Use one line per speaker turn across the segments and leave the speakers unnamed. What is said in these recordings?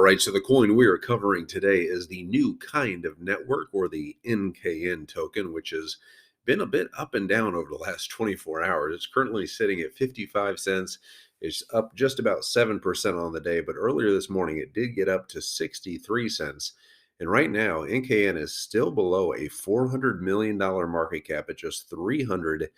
right, so the coin we are covering today is the new kind of network, or the NKN token, which has been a bit up and down over the last 24 hours. It's currently sitting at 55 cents. It's up just about 7% on the day, but earlier this morning it did get up to 63 cents. And right now, NKN is still below a $400 million market cap at just $386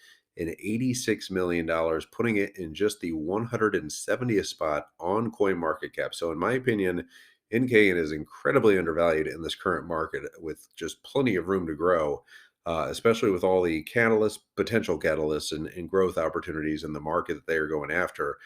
million, putting it in just the 170th spot on CoinMarketCap. So, in my opinion, NKN is incredibly undervalued in this current market with just plenty of room to grow, especially with all the potential catalysts, and growth opportunities in the market that they are going after.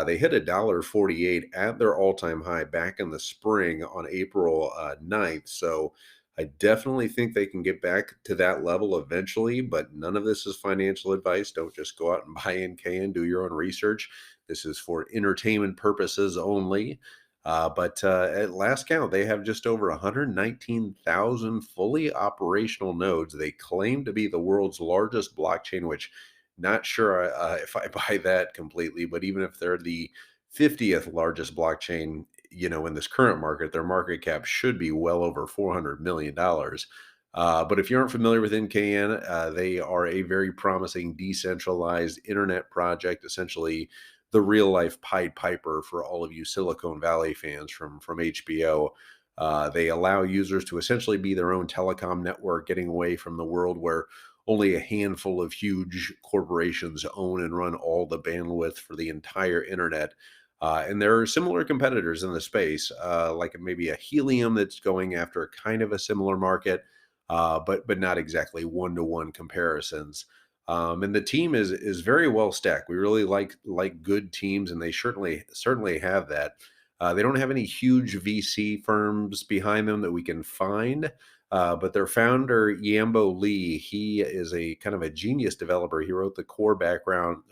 They hit $1.48 at their all-time high back in the spring on April 9th. So I definitely think they can get back to that level eventually, but none of this is financial advice. Don't just go out and buy NKN, do your own research. This is for entertainment purposes only. But at last count, they have just over 119,000 fully operational nodes. They claim to be the world's largest blockchain, which not sure if I buy that completely, but even if they're the 50th largest blockchain, in this current market, their market cap should be well over $400 million. But if you aren't familiar with NKN, they are a very promising decentralized internet project, essentially the real life Pied Piper for all of you Silicon Valley fans from HBO. They allow users to essentially be their own telecom network, getting away from the world where only a handful of huge corporations own and run all the bandwidth for the entire internet. And there are similar competitors in the space, like maybe a Helium that's going after kind of a similar market, but not exactly one-to-one comparisons. And the team is very well stacked. We really like good teams, and they certainly have that. They don't have any huge VC firms behind them that we can find. But their founder, Yambo Lee, he is a kind of a genius developer. He wrote the core backbone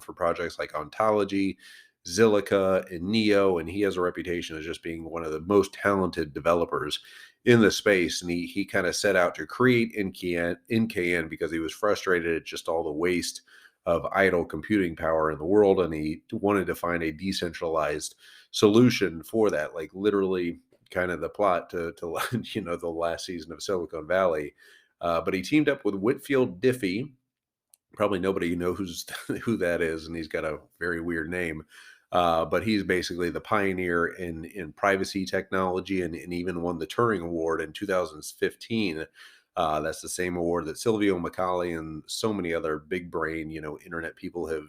for projects like Ontology, Zilliqa, and Neo, and he has a reputation as just being one of the most talented developers in the space. And he kind of set out to create NKN because he was frustrated at just all the waste of idle computing power in the world, and he wanted to find a decentralized solution for that, like literally kind of the plot to the last season of Silicon Valley. But he teamed up with Whitfield Diffie. Probably nobody knows who that is, and he's got a very weird name. But he's basically the pioneer in privacy technology, and even won the Turing Award in 2015. That's the same award that Silvio Macaulay and so many other big brain, internet people have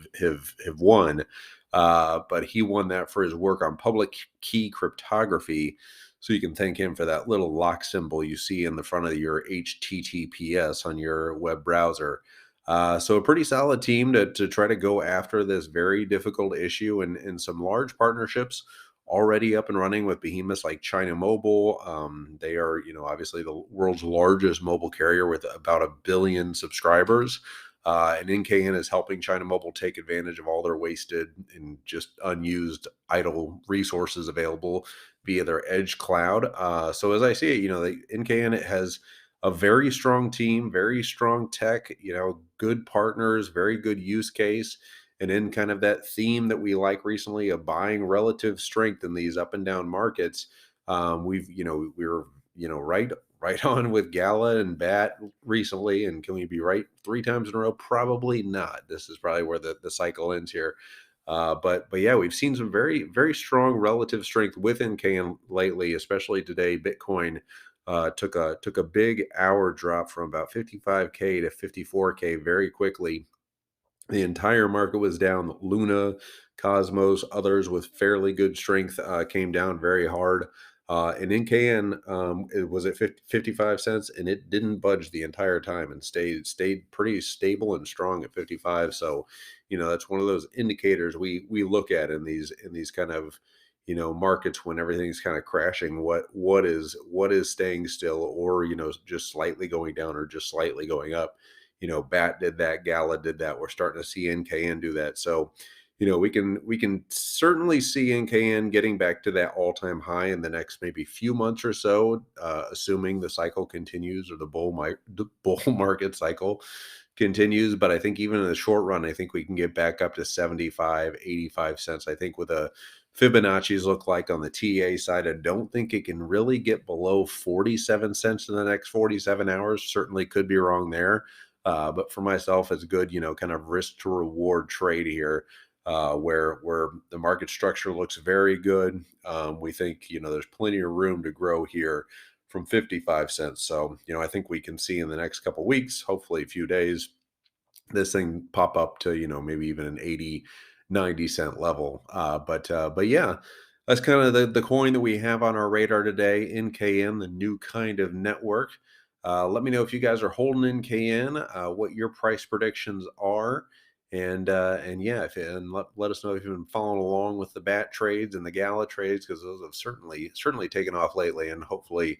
won. But he won that for his work on public key cryptography. So you can thank him for that little lock symbol you see in the front of your HTTPS on your web browser. So a pretty solid team to try to go after this very difficult issue, and some large partnerships already up and running with behemoths like China Mobile. They are, obviously the world's largest mobile carrier with about 1 billion subscribers. And NKN is helping China Mobile take advantage of all their wasted and just unused idle resources available via their edge cloud. So as I see it, the NKN, it has a very strong team, very strong tech, good partners, very good use case. And in kind of that theme that we like recently of buying relative strength in these up and down markets, we were, right on with Gala and Bat recently. And can we be right 3 times in a row? Probably not. This is probably where the cycle ends here. But yeah, we've seen some very, very strong relative strength within NKN lately, especially today. Bitcoin took a big hour drop from about 55K to 54K very quickly. The entire market was down. Luna, Cosmos, others with fairly good strength came down very hard. And NKN, it was at 55 cents, and it didn't budge the entire time, and stayed pretty stable and strong at 55. So, that's one of those indicators we look at in these kind of markets when everything's kind of crashing. What is staying still, or just slightly going down, or just slightly going up. Bat did that, Gala did that. We're starting to see NKN do that. So, we can certainly see NKN getting back to that all-time high in the next maybe few months or so, assuming the cycle continues, or the bull market cycle continues. But I think even in the short run, I think we can get back up to 75, 85 cents. I think with a Fibonacci's look like on the TA side, I don't think it can really get below 47 cents in the next 47 hours. Certainly could be wrong there. But for myself, it's good, kind of risk to reward trade here, where the market structure looks very good. We think, there's plenty of room to grow here from 55 cents. So, I think we can see in the next couple weeks, hopefully a few days, this thing pop up to, maybe even an 80, 90 cent level. But yeah, that's kind of the coin that we have on our radar today, NKN, the new kind of network. Let me know if you guys are holding NKN, what your price predictions are. And yeah, and let us know if you've been following along with the bat trades and the gala trades, because those have certainly taken off lately, and hopefully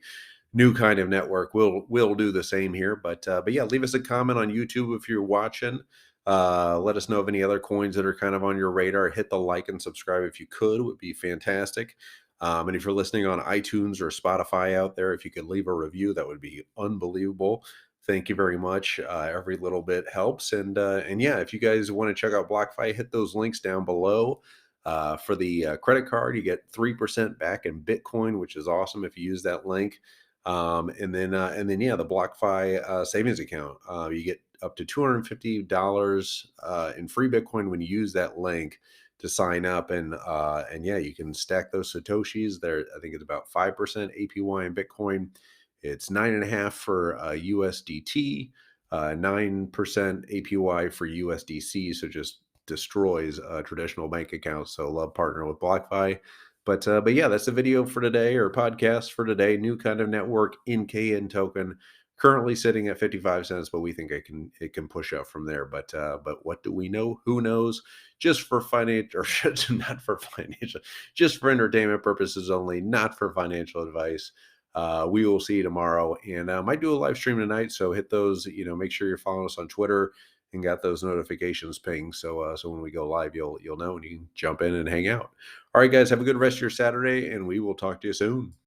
new kind of network will do the same here. But yeah, leave us a comment on YouTube if you're watching. Let us know of any other coins that are kind of on your radar. Hit the like and subscribe if you could, would be fantastic. And if you're listening on iTunes or Spotify out there, if you could leave a review, that would be unbelievable. Thank you very much. Every little bit helps. And yeah, if you guys want to check out BlockFi, hit those links down below. For the credit card, you get 3% back in Bitcoin, which is awesome if you use that link. And then yeah, the BlockFi savings account, you get up to $250 in free Bitcoin when you use that link to sign up. And yeah, you can stack those satoshis there. I think it's about 5% APY in Bitcoin. It's 9.5 for USDT, 9% APY for USDC. So just destroys traditional bank accounts. So love partnering with BlockFi. But yeah, that's the video for today, or podcast for today. New kind of network, NKN token, currently sitting at 55 cents, but we think it can push up from there. But what do we know? Who knows? Just for financial, or not for financial, just for entertainment purposes only, not for financial advice. We will see you tomorrow, and might do a live stream tonight. So hit those. Make sure you're following us on Twitter and got those notifications ping. So when we go live, you'll know, and you can jump in and hang out. All right, guys, have a good rest of your Saturday, and we will talk to you soon.